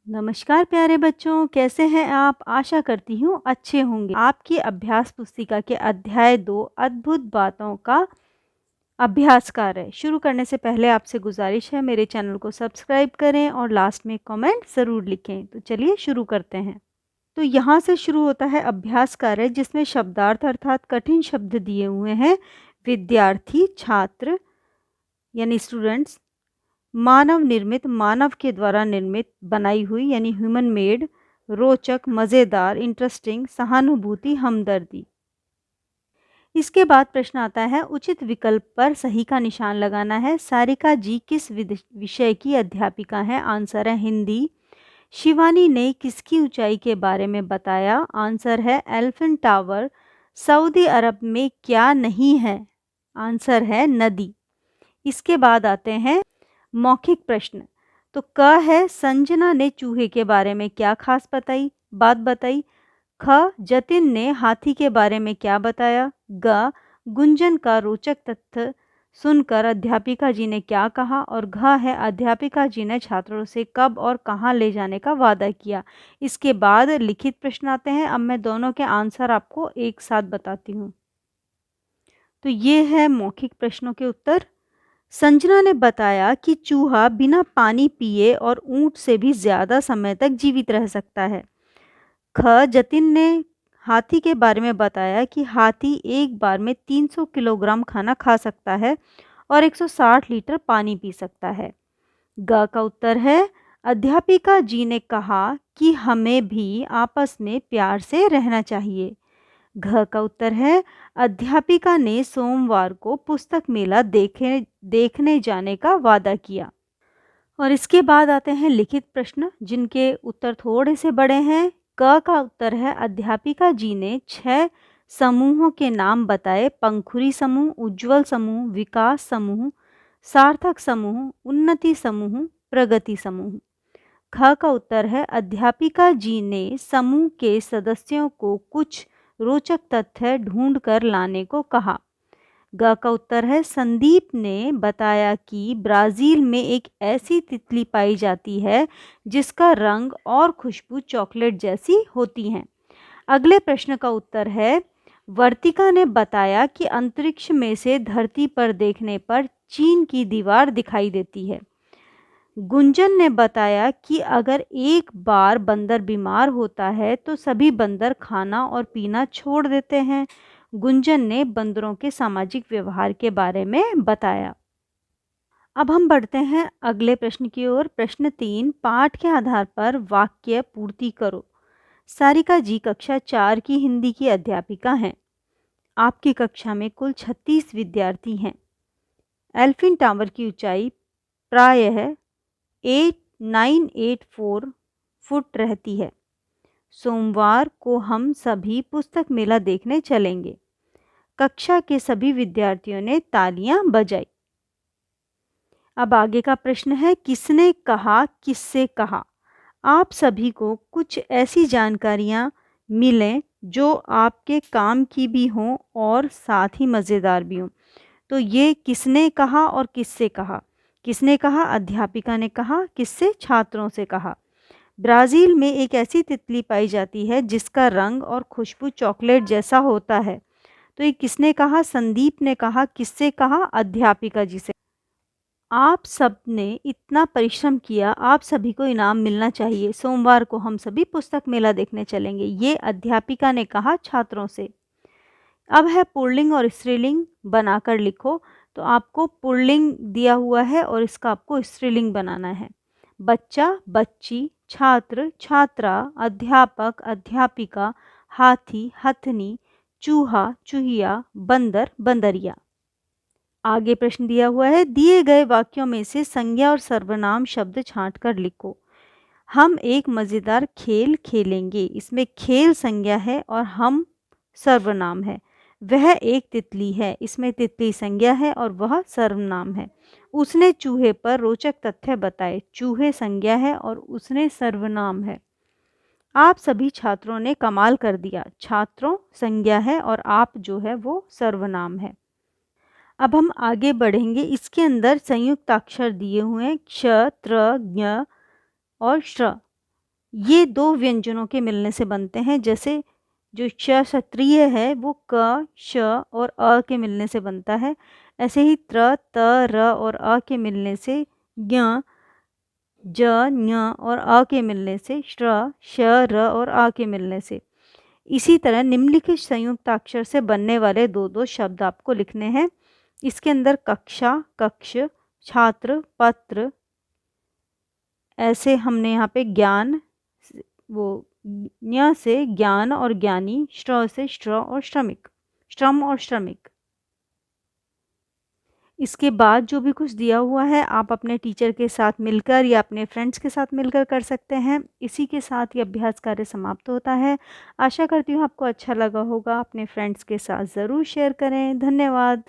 नमस्कार प्यारे बच्चों, कैसे हैं आप? आशा करती हूँ अच्छे होंगे। आपकी अभ्यास पुस्तिका के अध्याय 2 अद्भुत बातों का अभ्यास कार्य शुरू करने से पहले आपसे गुजारिश है, मेरे चैनल को सब्सक्राइब करें और लास्ट में कमेंट ज़रूर लिखें। तो चलिए शुरू करते हैं। तो यहाँ से शुरू होता है अभ्यास कार्य, जिसमें शब्दार्थ अर्थात कठिन शब्द दिए हुए हैं। विद्यार्थी, छात्र यानी स्टूडेंट्स, मानव निर्मित, मानव के द्वारा निर्मित, बनाई हुई यानी ह्यूमन मेड, रोचक, मज़ेदार, इंटरेस्टिंग, सहानुभूति, हमदर्दी। इसके बाद प्रश्न आता है, उचित विकल्प पर सही का निशान लगाना है। सारिका जी किस विषय की अध्यापिका हैं? आंसर है हिंदी। शिवानी ने किसकी ऊंचाई के बारे में बताया? आंसर है एलिफेंट टावर। सऊदी अरब में क्या नहीं है? आंसर है नदी। इसके बाद आते हैं मौखिक प्रश्न। तो क है, संजना ने चूहे के बारे में क्या खास बात बताई? ख, जतिन ने हाथी के बारे में क्या बताया? ग, गुंजन का रोचक तथ्य सुनकर अध्यापिका जी ने क्या कहा? और घ है, अध्यापिका जी ने छात्रों से कब और कहाँ ले जाने का वादा किया। इसके बाद लिखित प्रश्न आते हैं। अब मैं दोनों के आंसर आपको एक साथ बताती हूँ। तो ये है मौखिक प्रश्नों के उत्तर। संजना ने बताया कि चूहा बिना पानी पिए और ऊंट से भी ज़्यादा समय तक जीवित रह सकता है। ख, जतिन ने हाथी के बारे में बताया कि हाथी एक बार में 300 किलोग्राम खाना खा सकता है और 160 लीटर पानी पी सकता है। ग का उत्तर है, अध्यापिका जी ने कहा कि हमें भी आपस में प्यार से रहना चाहिए। घ का उत्तर है, अध्यापिका ने सोमवार को पुस्तक मेला देखने जाने का वादा किया। और इसके बाद आते हैं लिखित प्रश्न, जिनके उत्तर थोड़े से बड़े हैं। क का उत्तर है, अध्यापिका जी ने 6 समूहों के नाम बताए। पंखुरी समूह, उज्ज्वल समूह, विकास समूह, सार्थक समूह, उन्नति समूह, प्रगति समूह। ख का उत्तर है, अध्यापिका जी ने समूह के सदस्यों को कुछ रोचक तथ्य ढूंढ कर लाने को कहा। ग का उत्तर है, संदीप ने बताया कि ब्राज़ील में एक ऐसी तितली पाई जाती है जिसका रंग और खुशबू चॉकलेट जैसी होती हैं। अगले प्रश्न का उत्तर है, वर्तिका ने बताया कि अंतरिक्ष में से धरती पर देखने पर चीन की दीवार दिखाई देती है। गुंजन ने बताया कि अगर एक बार बंदर बीमार होता है तो सभी बंदर खाना और पीना छोड़ देते हैं। गुंजन ने बंदरों के सामाजिक व्यवहार के बारे में बताया। अब हम बढ़ते हैं अगले प्रश्न की ओर। प्रश्न 3, पाठ के आधार पर वाक्य पूर्ति करो। सारिका जी कक्षा 4 की हिंदी की अध्यापिका हैं। आपकी कक्षा में कुल 36 विद्यार्थी हैं। एलिफेंट टावर की ऊंचाई प्रायः 8984 फुट रहती है। सोमवार को हम सभी पुस्तक मेला देखने चलेंगे। कक्षा के सभी विद्यार्थियों ने तालियां बजाई। अब आगे का प्रश्न है, किसने कहा, किससे कहा? आप सभी को कुछ ऐसी जानकारियां मिलें जो आपके काम की भी हों और साथ ही मज़ेदार भी हों। तो ये किसने कहा और किससे कहा? किसने कहा? अध्यापिका ने कहा। किससे? छात्रों से कहा। ब्राज़ील में एक ऐसी तितली पाई जाती है जिसका रंग और खुशबू चॉकलेट जैसा होता है। तो ये किसने कहा? संदीप ने कहा। किससे कहा? अध्यापिका जी से। आप सब ने इतना परिश्रम किया, आप सभी को इनाम मिलना चाहिए। सोमवार को हम सभी पुस्तक मेला देखने चलेंगे, ये अध्यापिका ने कहा छात्रों से। अब है पुल्लिंग और स्त्रीलिंग बनाकर लिखो। तो आपको पुल्लिंग दिया हुआ है और इसका आपको स्त्रीलिंग बनाना है। बच्चा, बच्ची, छात्र, छात्रा, अध्यापक, अध्यापिका, हाथी, हथनी, चूहा, चूहिया, बंदर, बंदरिया। आगे प्रश्न दिया हुआ है, दिए गए वाक्यों में से संज्ञा और सर्वनाम शब्द छांट कर लिखो। हम एक मज़ेदार खेल खेलेंगे। इसमें खेल संज्ञा है और हम सर्वनाम है। वह एक तितली है, इसमें तितली संज्ञा है और वह सर्वनाम है। उसने चूहे पर रोचक तथ्य बताए। चूहे संज्ञा है और उसने सर्वनाम है। आप सभी छात्रों ने कमाल कर दिया। छात्रों संज्ञा है और आप जो है वो सर्वनाम है। अब हम आगे बढ़ेंगे। इसके अंदर संयुक्त अक्षर दिए हुए हैं, क्ष, त्र, ज्ञ और श्र। ये दो व्यंजनों के मिलने से बनते हैं। जैसे जो श क्षत्रिय है वो क, श और अ के मिलने से बनता है। ऐसे ही त्र, त, र और अ के मिलने से ज्ञ, ज, ञ और अ के मिलने से श्र, श, र और आ के मिलने से। इसी तरह निम्नलिखित संयुक्ताक्षर से बनने वाले दो दो शब्द आपको लिखने हैं। इसके अंदर कक्षा, कक्ष, छात्र, पत्र, ऐसे हमने यहाँ पे ज्ञान, वो ञ से ज्ञान और ज्ञानी, श्र से श्र और श्रमिक, श्रम और श्रमिक। इसके बाद जो भी कुछ दिया हुआ है आप अपने टीचर के साथ मिलकर या अपने फ्रेंड्स के साथ मिलकर कर सकते हैं। इसी के साथ ये अभ्यास कार्य समाप्त होता है। आशा करती हूँ आपको अच्छा लगा होगा। अपने फ्रेंड्स के साथ ज़रूर शेयर करें। धन्यवाद।